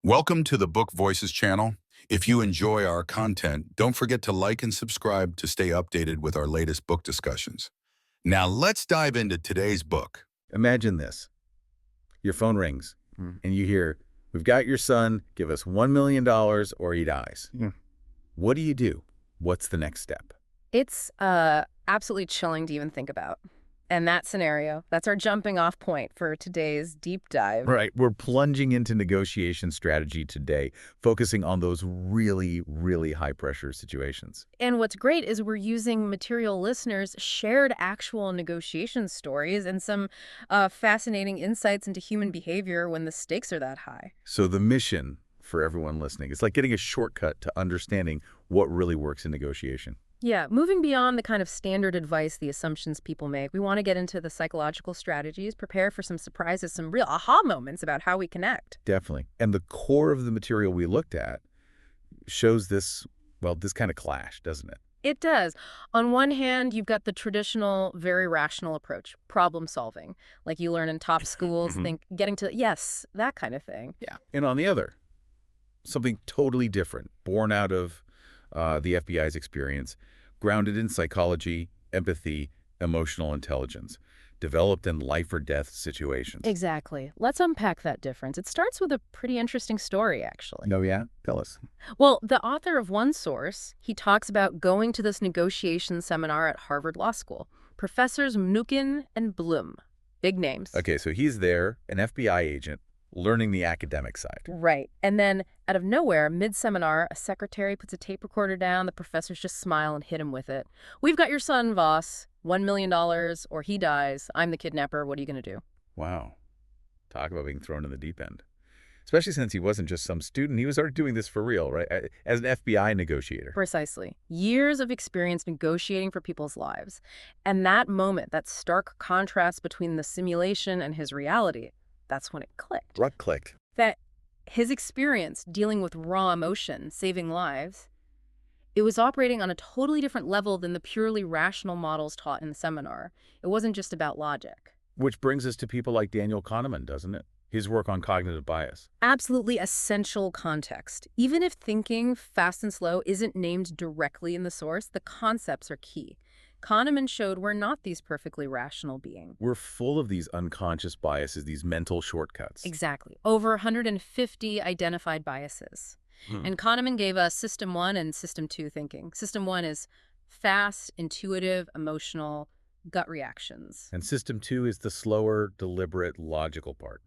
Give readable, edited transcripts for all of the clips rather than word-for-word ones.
Welcome to the Book Voices channel. If you enjoy our content, don't forget to like and subscribe to stay updated with our latest book discussions. Now let's dive into today's book. Imagine this. Your phone rings, and you hear, "We've got your son, give us $1 million or he dies." What do you do? What's the next step? It's absolutely chilling to even think about. And that scenario, that's our jumping off point for today's deep dive. Right. We're plunging into negotiation strategy today, focusing on those really, really high-pressure situations. And what's great is we're using material listeners' shared actual negotiation stories and some fascinating insights into human behavior when the stakes are that high. So the mission for everyone listening, it's like getting a shortcut to understanding what really works in negotiation. Yeah, moving beyond the kind of standard advice, the assumptions people make, we want to get into the psychological strategies, prepare for some surprises, some real aha moments about how we connect. Definitely. And the core of the material we looked at shows this, well, this kind of clash, doesn't it? It does. On one hand, you've got the traditional, very rational approach, problem solving, like you learn in top schools, getting to, yes, that kind of thing. Yeah. And on the other, something totally different, born out of the FBI's experience, grounded in psychology, empathy, emotional intelligence, developed in life or death situations. Exactly. Let's unpack that difference. It starts with a pretty interesting story, actually. Oh, yeah? Tell us. Well, the author of one source, he talks about going to this negotiation seminar at Harvard Law School. Professors Mnuchin and Blum. Big names. Okay, so he's there, an FBI agent, learning the academic side. Right. And then, out of nowhere, mid-seminar, a secretary puts a tape recorder down. The professors just smile and hit him with it. "We've got your son, Voss. $1 million, or he dies. I'm the kidnapper. What are you going to do?" Wow. Talk about being thrown in the deep end. Especially since he wasn't just some student. He was already doing this for real, right? As an FBI negotiator. Precisely. Years of experience negotiating for people's lives. And that moment, that stark contrast between the simulation and his reality, that's when it clicked. What clicked? That his experience dealing with raw emotion, saving lives, it was operating on a totally different level than the purely rational models taught in the seminar. It wasn't just about logic. Which brings us to people like Daniel Kahneman, doesn't it? His work on cognitive bias. Absolutely essential context. Even if thinking fast and slow isn't named directly in the source, the concepts are key. Kahneman showed we're not these perfectly rational beings. We're full of these unconscious biases, these mental shortcuts. Exactly. Over 150 identified biases. And Kahneman gave us System 1 and System 2 thinking. System 1 is fast, intuitive, emotional, gut reactions. And System 2 is the slower, deliberate, logical part.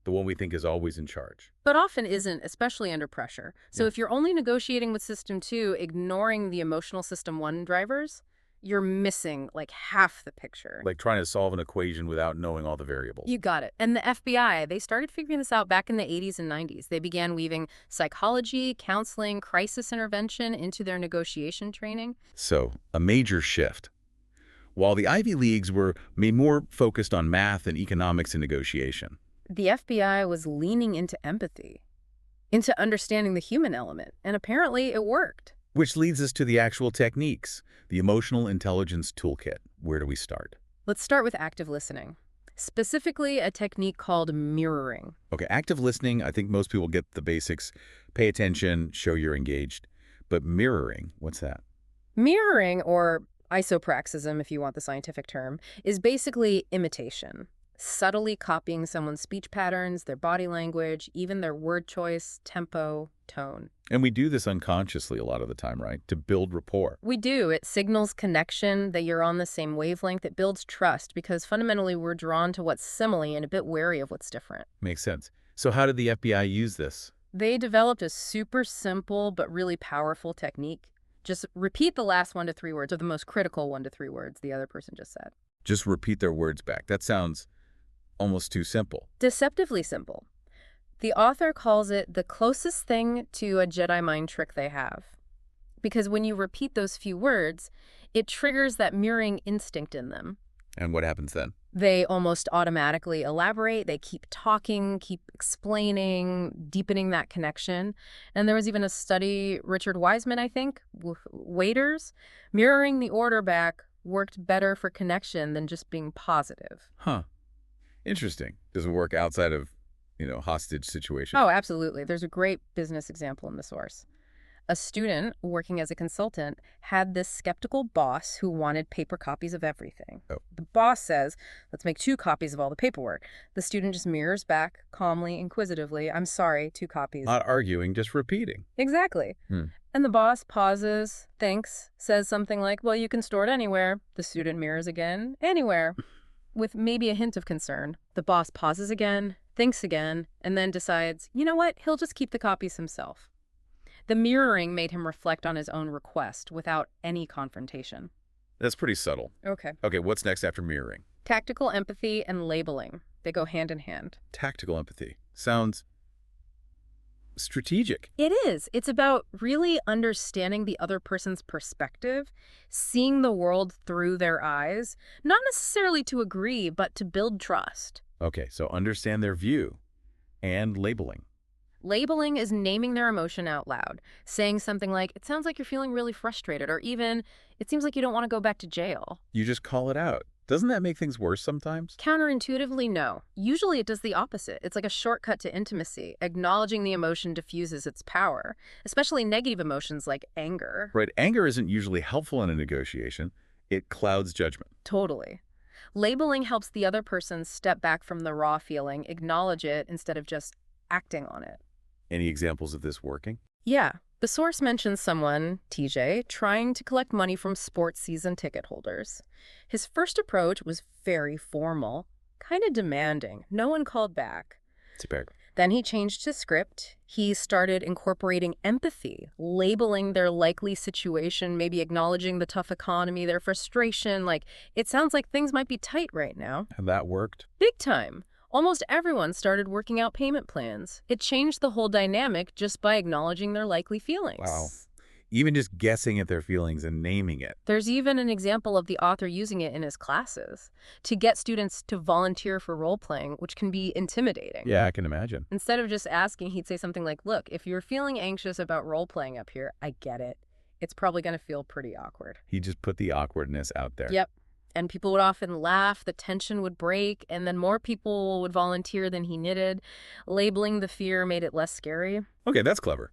The one we think is always in charge. But often isn't, especially under pressure. So if you're only negotiating with System 2, ignoring the emotional System 1 drivers, you're missing like half the picture. Like trying to solve an equation without knowing all the variables. You got it. And the FBI, they started figuring this out back in the 80s and 90s. They began weaving psychology, counseling, crisis intervention into their negotiation training. So, a major shift. While the Ivy Leagues were more focused on math and economics and negotiation, The FBI was leaning into empathy, into understanding the human element. And apparently it worked. which leads us to the actual techniques, the emotional intelligence toolkit. Where do we start? Let's start with active listening. Specifically, a technique called mirroring. Okay, active listening, I think most people get the basics. Pay attention, show you're engaged. But mirroring, what's that? Mirroring, or isopraxism if you want the scientific term, is basically imitation. Subtly copying someone's speech patterns, their body language, even their word choice, tempo, tone. And we do this unconsciously a lot of the time, right? To build rapport. We do. It signals connection, that you're on the same wavelength. It builds trust because fundamentally we're drawn to what's similar and a bit wary of what's different. Makes sense. So how did the FBI use this? They developed a super simple but really powerful technique. Just repeat the last 1 to 3 words, or the most critical 1 to 3 words the other person just said. Just repeat their words back. That sounds almost too simple. Deceptively simple. The author calls it the closest thing to a Jedi mind trick they have. Because when you repeat those few words, it triggers that mirroring instinct in them. And what happens then? They almost automatically elaborate. They keep talking, keep explaining, deepening that connection. And there was even a study, Richard Wiseman, I think, with waiters, mirroring the order back worked better for connection than just being positive. Huh. Interesting. Does it work outside of hostage situation. Oh, absolutely. There's a great business example in the source. A student working as a consultant had this skeptical boss who wanted paper copies of everything. Oh. The boss says, let's make 2 copies of all the paperwork. The student just mirrors back, calmly, inquisitively, I'm sorry, 2 copies. Not arguing, just repeating. Exactly. And the boss pauses, thinks, says something like, well, you can store it anywhere. The student mirrors again, anywhere, with maybe a hint of concern. The boss pauses again, thinks again, and then decides, you know what, he'll just keep the copies himself. The mirroring made him reflect on his own request without any confrontation. That's pretty subtle. Okay. Okay, what's next after mirroring? Tactical empathy and labeling. They go hand in hand. Tactical empathy. Sounds strategic. It is. It's about really understanding the other person's perspective, seeing the world through their eyes, not necessarily to agree, but to build trust. Okay, so understand their view and labeling. Labeling is naming their emotion out loud, saying something like, it sounds like you're feeling really frustrated, or even, it seems like you don't want to go back to jail. You just call it out. Doesn't that make things worse sometimes? Counterintuitively, no. Usually it does the opposite. It's like a shortcut to intimacy. Acknowledging the emotion diffuses its power, especially negative emotions like anger. Right, anger isn't usually helpful in a negotiation. It clouds judgment. Totally. Labeling helps the other person step back from the raw feeling, acknowledge it, instead of just acting on it. Any examples of this working? Yeah. The source mentions someone, TJ, trying to collect money from sports season ticket holders. His first approach was very formal, kind of demanding. No one called back. Super. Then he changed his script. He started incorporating empathy, labeling their likely situation, maybe acknowledging the tough economy, their frustration. Like, it sounds like things might be tight right now. And that worked? Big time. Almost everyone started working out payment plans. It changed the whole dynamic just by acknowledging their likely feelings. Wow. Even just guessing at their feelings and naming it. There's even an example of the author using it in his classes to get students to volunteer for role-playing, which can be intimidating. Yeah, I can imagine. Instead of just asking, he'd say something like, look, if you're feeling anxious about role-playing up here, I get it. It's probably going to feel pretty awkward. He just put the awkwardness out there. Yep. And people would often laugh, the tension would break, and then more people would volunteer than he needed. Labeling the fear made it less scary. Okay, that's clever.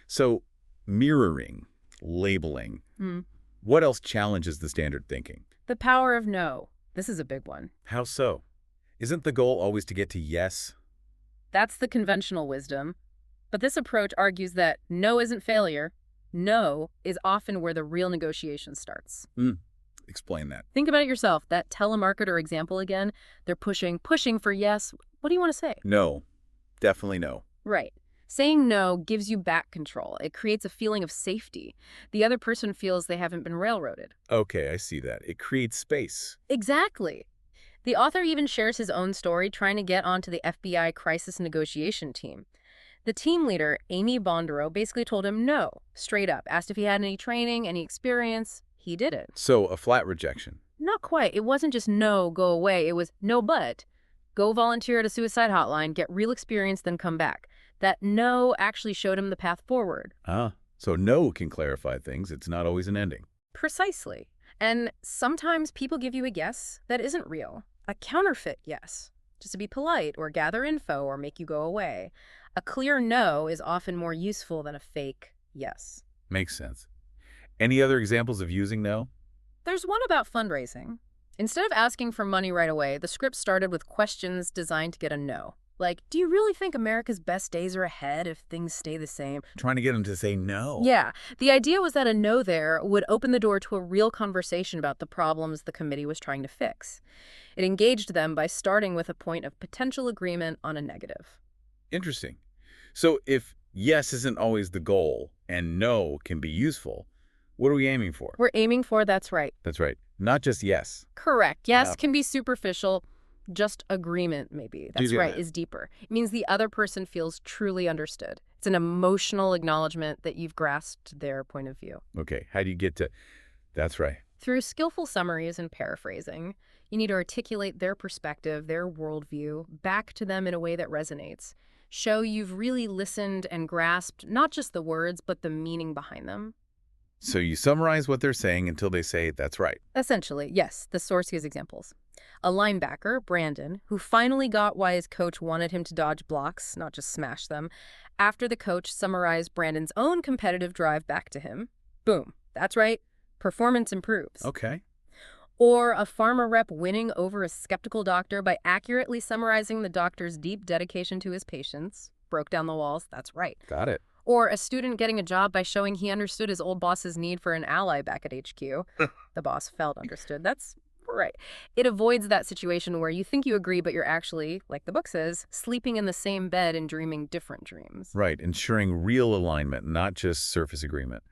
So, mirroring, labeling. Mm. What else challenges the standard thinking? The power of no. This is a big one. How so? Isn't the goal always to get to yes? That's the conventional wisdom. But this approach argues that no isn't failure. No is often where the real negotiation starts. Explain that. Think about it yourself. That telemarketer example again. They're pushing for yes. What do you want to say? No. Definitely no. Right. Saying no gives you back control. It creates a feeling of safety. The other person feels they haven't been railroaded. Okay, I see that. It creates space. Exactly. The author even shares his own story trying to get onto the FBI crisis negotiation team. The team leader, Amy Bondero, basically told him no, straight up. Asked if he had any training, any experience. He didn't. So, a flat rejection. Not quite. It wasn't just no, go away. It was no, but go volunteer at a suicide hotline, get real experience, then come back. That no actually showed him the path forward. So no can clarify things. It's not always an ending. Precisely. And sometimes people give you a yes that isn't real. A counterfeit yes, just to be polite or gather info or make you go away. A clear no is often more useful than a fake yes. Makes sense. Any other examples of using no? There's one about fundraising. Instead of asking for money right away, the script started with questions designed to get a no. Like, do you really think America's best days are ahead if things stay the same? Trying to get them to say no. Yeah. The idea was that a no there would open the door to a real conversation about the problems the committee was trying to fix. It engaged them by starting with a point of potential agreement on a negative. Interesting. So if yes isn't always the goal and no can be useful, what are we aiming for? We're aiming for, that's right. That's right. Not just yes. Correct. Yes can be superficial. Just agreement, maybe. That's right, is deeper. It means the other person feels truly understood. It's an emotional acknowledgement that you've grasped their point of view. Okay, how do you get to, that's right. Through skillful summaries and paraphrasing, you need to articulate their perspective, their worldview, back to them in a way that resonates. Show you've really listened and grasped not just the words, but the meaning behind them. So you summarize what they're saying until they say, that's right. Essentially, yes. The source gives examples. A linebacker, Brandon, who finally got why his coach wanted him to dodge blocks, not just smash them, after the coach summarized Brandon's own competitive drive back to him. Boom. That's right. Performance improves. Okay. Or a farmer rep winning over a skeptical doctor by accurately summarizing the doctor's deep dedication to his patients. Broke down the walls. That's right. Got it. Or a student getting a job by showing he understood his old boss's need for an ally back at HQ. The boss felt understood. That's right. It avoids that situation where you think you agree, but you're actually, like the book says, sleeping in the same bed and dreaming different dreams. Right. Ensuring real alignment, not just surface agreement.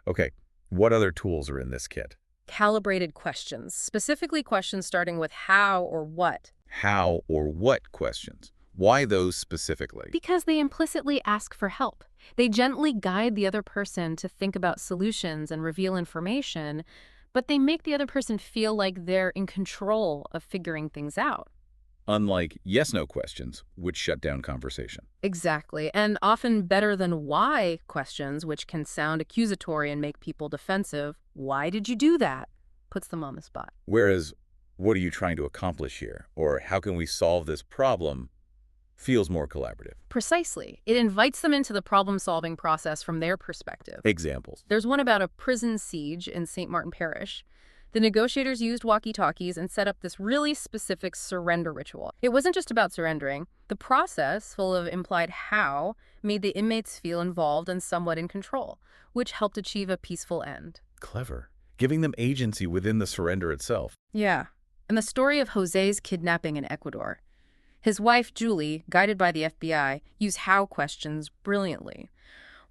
Okay. What other tools are in this kit? Calibrated questions, specifically questions starting with how or what. How or what questions? Why those specifically? Because they implicitly ask for help. They gently guide the other person to think about solutions and reveal information, but they make the other person feel like they're in control of figuring things out. Unlike yes-no questions, which shut down conversation. Exactly, and often better than why questions, which can sound accusatory and make people defensive. Why did you do that? Puts them on the spot. Whereas, what are you trying to accomplish here? Or how can we solve this problem? Feels more collaborative. Precisely. It invites them into the problem-solving process from their perspective. Examples. There's one about a prison siege in St. Martin Parish. The negotiators used walkie-talkies and set up this really specific surrender ritual. It wasn't just about surrendering. The process, full of implied how, made the inmates feel involved and somewhat in control, which helped achieve a peaceful end. Clever. Giving them agency within the surrender itself. Yeah. And the story of Jose's kidnapping in Ecuador. His wife, Julie, guided by the FBI, used how questions brilliantly.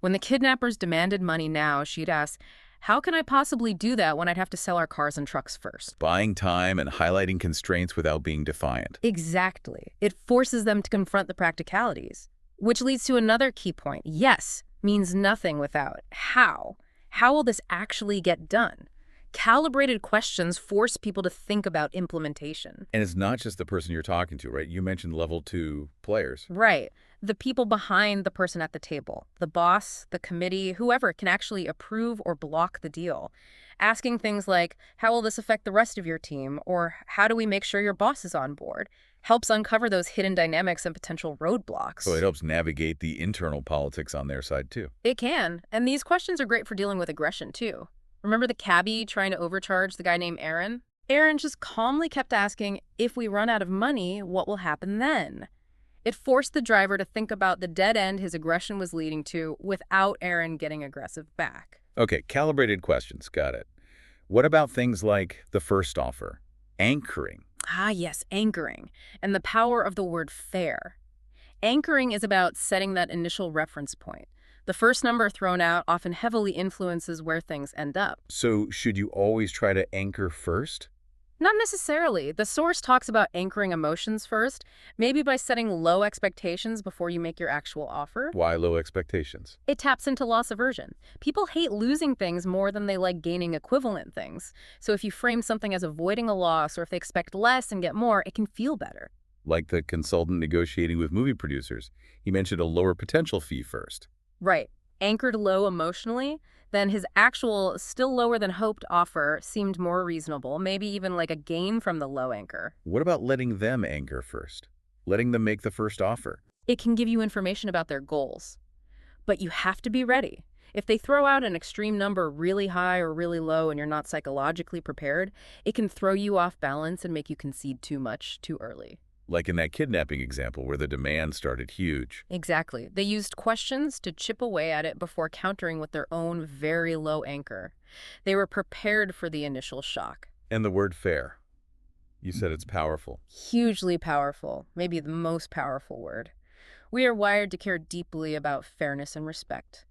When the kidnappers demanded money now, she'd ask, how can I possibly do that when I'd have to sell our cars and trucks first? Buying time and highlighting constraints without being defiant. Exactly. It forces them to confront the practicalities. Which leads to another key point. Yes means nothing without how. How will this actually get done? Calibrated questions force people to think about implementation. And it's not just the person you're talking to, right? You mentioned level 2 players. Right. The people behind the person at the table, the boss, the committee, whoever can actually approve or block the deal. Asking things like, how will this affect the rest of your team? Or how do we make sure your boss is on board? Helps uncover those hidden dynamics and potential roadblocks. So it helps navigate the internal politics on their side, too. It can. And these questions are great for dealing with aggression, too. Remember the cabbie trying to overcharge the guy named Aaron? Aaron just calmly kept asking, if we run out of money, what will happen then? It forced the driver to think about the dead end his aggression was leading to without Aaron getting aggressive back. Okay, calibrated questions. Got it. What about things like the first offer? Anchoring. Ah, yes, anchoring, and the power of the word fair. Anchoring is about setting that initial reference point. The first number thrown out often heavily influences where things end up. So should you always try to anchor first? Not necessarily. The source talks about anchoring emotions first, maybe by setting low expectations before you make your actual offer. Why low expectations? It taps into loss aversion. People hate losing things more than they like gaining equivalent things. So if you frame something as avoiding a loss, or if they expect less and get more, it can feel better. Like the consultant negotiating with movie producers. He mentioned a lower potential fee first. Right. Anchored low emotionally, then his actual, still lower than hoped offer seemed more reasonable, maybe even like a gain from the low anchor. What about letting them anchor first? Letting them make the first offer? It can give you information about their goals. But you have to be ready. If they throw out an extreme number really high or really low and you're not psychologically prepared, it can throw you off balance and make you concede too much too early. Like in that kidnapping example where the demand started huge. Exactly. They used questions to chip away at it before countering with their own very low anchor. They were prepared for the initial shock. And the word fair. You said it's powerful. Hugely powerful. Maybe the most powerful word. We are wired to care deeply about fairness and respect.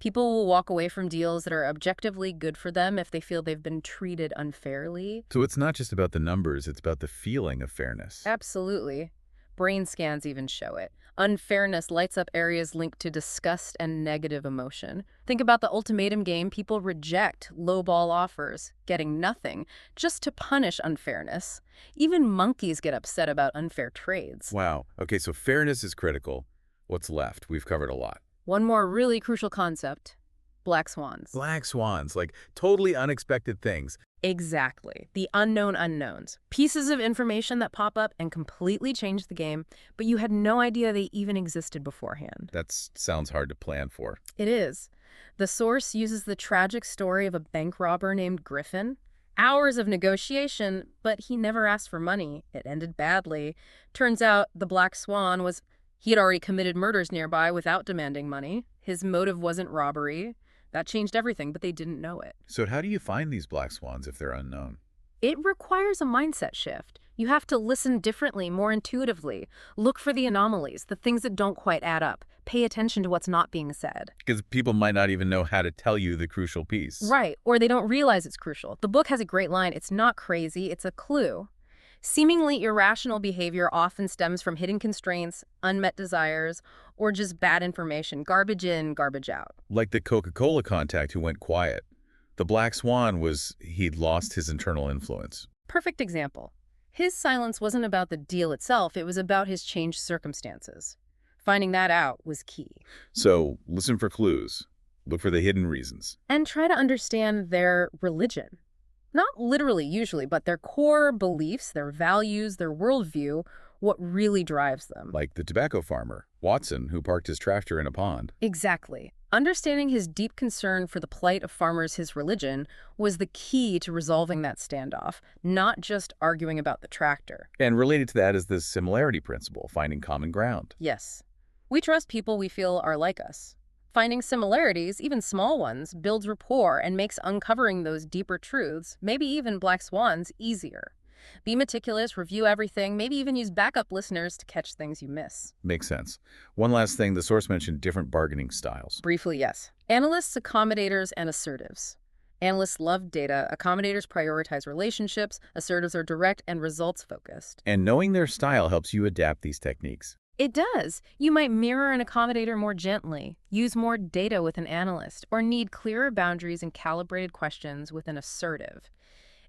People will walk away from deals that are objectively good for them if they feel they've been treated unfairly. So it's not just about the numbers, it's about the feeling of fairness. Absolutely. Brain scans even show it. Unfairness lights up areas linked to disgust and negative emotion. Think about the ultimatum game. People reject lowball offers, getting nothing, just to punish unfairness. Even monkeys get upset about unfair trades. Wow. Okay, so fairness is critical. What's left? We've covered a lot. One more really crucial concept, black swans. Black swans, like totally unexpected things. Exactly. The unknown unknowns. Pieces of information that pop up and completely change the game, but you had no idea they even existed beforehand. That sounds hard to plan for. It is. The source uses the tragic story of a bank robber named Griffin. Hours of negotiation, but he never asked for money. It ended badly. Turns out the Black Swan was he had already committed murders nearby without demanding money. His motive wasn't robbery. That changed everything, but they didn't know it. So how do you find these black swans if they're unknown? It requires a mindset shift. You have to listen differently, more intuitively. Look for the anomalies, the things that don't quite add up. Pay attention to what's not being said. Because people might not even know how to tell you the crucial piece. Right, or they don't realize it's crucial. The book has a great line, it's not crazy, it's a clue. Seemingly irrational behavior often stems from hidden constraints, unmet desires, or just bad information, garbage in, garbage out. Like the Coca-Cola contact who went quiet. The black swan was he'd lost his internal influence. Perfect example. His silence wasn't about the deal itself, it was about his changed circumstances. Finding that out was key. So listen for clues. Look for the hidden reasons. And try to understand their religion. Not literally, usually, but their core beliefs, their values, their worldview, what really drives them. Like the tobacco farmer, Watson, who parked his tractor in a pond. Exactly. Understanding his deep concern for the plight of farmers, his religion, was the key to resolving that standoff, not just arguing about the tractor. And related to that is the similarity principle, finding common ground. Yes. We trust people we feel are like us. Finding similarities, even small ones, builds rapport and makes uncovering those deeper truths, maybe even black swans, easier. Be meticulous, review everything, maybe even use backup listeners to catch things you miss. Makes sense. One last thing, the source mentioned different bargaining styles. Briefly, yes. Analysts, accommodators, and assertives. Analysts love data, accommodators prioritize relationships, assertives are direct and results-focused. And knowing their style helps you adapt these techniques. It does. You might mirror an accommodator more gently, use more data with an analyst, or need clearer boundaries and calibrated questions with an assertive.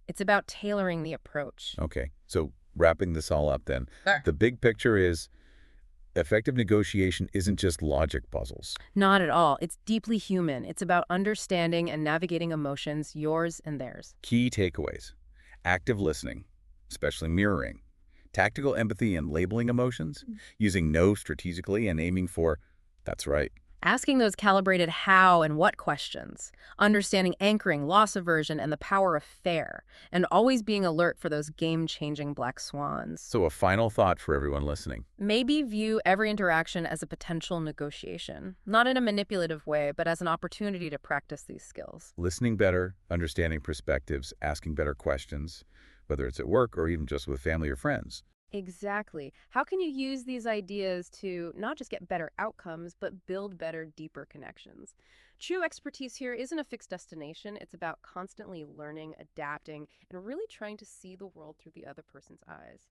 It's about tailoring the approach. Okay, so wrapping this all up then. Sure. The big picture is effective negotiation isn't just logic puzzles. Not at all. It's deeply human. It's about understanding and navigating emotions, yours and theirs. Key takeaways. Active listening, especially mirroring. Tactical empathy and labeling emotions, using no strategically and aiming for, that's right. Asking those calibrated how and what questions. Understanding anchoring, loss aversion, and the power of fair. And always being alert for those game-changing black swans. So a final thought for everyone listening. Maybe view every interaction as a potential negotiation. Not in a manipulative way, but as an opportunity to practice these skills. Listening better, understanding perspectives, asking better questions, whether it's at work or even just with family or friends. Exactly. How can you use these ideas to not just get better outcomes, but build better, deeper connections? True expertise here isn't a fixed destination. It's about constantly learning, adapting, and really trying to see the world through the other person's eyes.